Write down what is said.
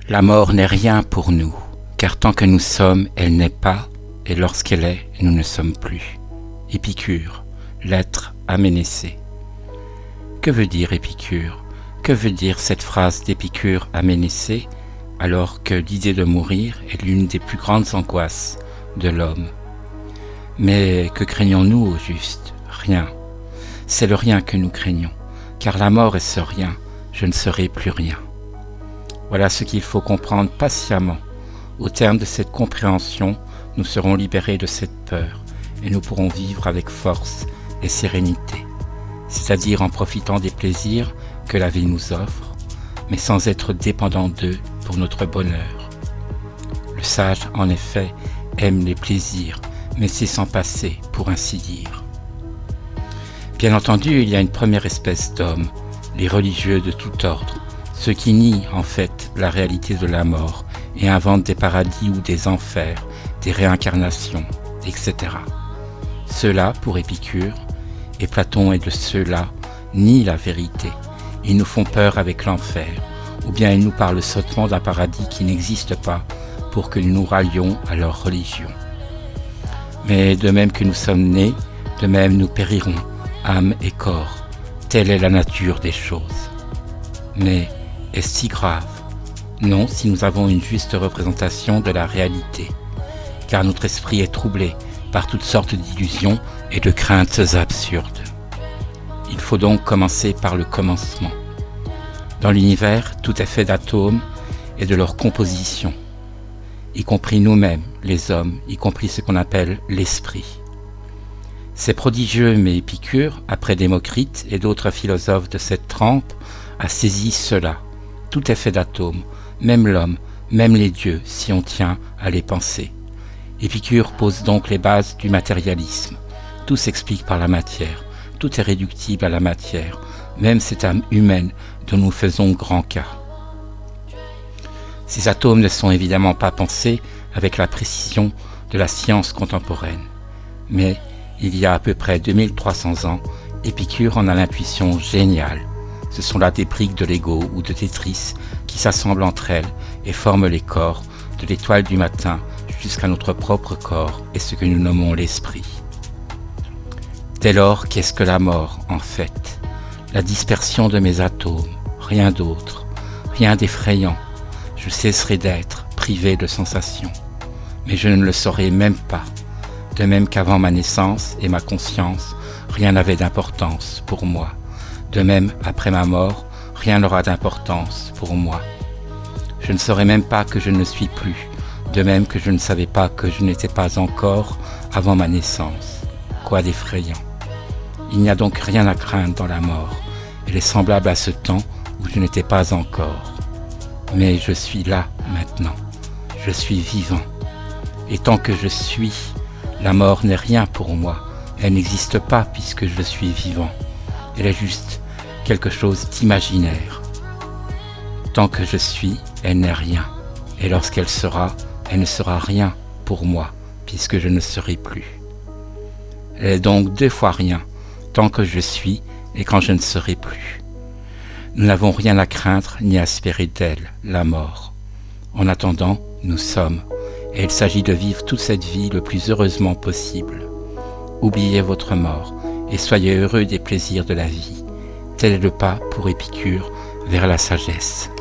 La mort n'est rien pour nous, car tant que nous sommes, elle n'est pas, et lorsqu'elle est, nous ne sommes plus. Épicure, l'être Aménécée. Que veut dire Épicure? Que veut dire cette phrase d'Épicure à Ménécée, alors que l'idée de mourir est l'une des plus grandes angoisses de l'homme? Mais que craignons-nous au juste? Rien. C'est le rien que nous craignons, car la mort est ce rien, je ne serai plus rien. Voilà ce qu'il faut comprendre patiemment. Au terme de cette compréhension, nous serons libérés de cette peur et nous pourrons vivre avec force et sérénité, c'est-à-dire en profitant des plaisirs que la vie nous offre, mais sans être dépendant d'eux pour notre bonheur. Le sage, en effet, aime les plaisirs, mais c'est s'en passer, pour ainsi dire. Bien entendu, il y a une première espèce d'hommes, les religieux de tout ordre, ceux qui nient en fait la réalité de la mort et inventent des paradis ou des enfers, des réincarnations, etc. Ceux-là, pour Épicure, et Platon est de ceux-là, nient la vérité. Ils nous font peur avec l'enfer, ou bien ils nous parlent sottement d'un paradis qui n'existe pas pour que nous nous rallions à leur religion. Mais de même que nous sommes nés, de même nous périrons, âme et corps. Telle est la nature des choses. Mais est-ce si grave? Non, si nous avons une juste représentation de la réalité, car notre esprit est troublé par toutes sortes d'illusions et de craintes absurdes. Il faut donc commencer par le commencement. Dans l'univers, tout est fait d'atomes et de leur composition, y compris nous-mêmes, les hommes, y compris ce qu'on appelle l'esprit. C'est prodigieux, mais Épicure, après Démocrite et d'autres philosophes de cette trempe, a saisi cela. Tout est fait d'atomes, même l'homme, même les dieux, si on tient à les penser. Épicure pose donc les bases du matérialisme. Tout s'explique par la matière, tout est réductible à la matière, même cette âme humaine dont nous faisons grand cas. Ces atomes ne sont évidemment pas pensés avec la précision de la science contemporaine, mais il y a à peu près 2300 ans, Épicure en a l'intuition géniale. Ce sont là des briques de Lego ou de Tetris qui s'assemblent entre elles et forment les corps, de l'étoile du matin jusqu'à notre propre corps et ce que nous nommons l'esprit. Dès lors, qu'est-ce que la mort, en fait? La dispersion de mes atomes, rien d'autre, rien d'effrayant. Je cesserai d'être privé de sensations, mais je ne le saurai même pas. De même qu'avant ma naissance et ma conscience, rien n'avait d'importance pour moi. De même, après ma mort, rien n'aura d'importance pour moi. Je ne saurais même pas que je ne suis plus, de même que je ne savais pas que je n'étais pas encore avant ma naissance. Quoi d'effrayant? Il n'y a donc rien à craindre dans la mort. Elle est semblable à ce temps où je n'étais pas encore. Mais je suis là maintenant. Je suis vivant. Et tant que je suis, la mort n'est rien pour moi. Elle n'existe pas puisque je suis vivant. Elle est juste quelque chose d'imaginaire. Tant que je suis, elle n'est rien. Et lorsqu'elle sera, elle ne sera rien pour moi, puisque je ne serai plus. Elle est donc deux fois rien, tant que je suis et quand je ne serai plus. Nous n'avons rien à craindre ni à espérer d'elle, la mort. En attendant, nous sommes, et il s'agit de vivre toute cette vie le plus heureusement possible. Oubliez votre mort et soyez heureux des plaisirs de la vie. Tel est le pas pour Épicure vers la sagesse.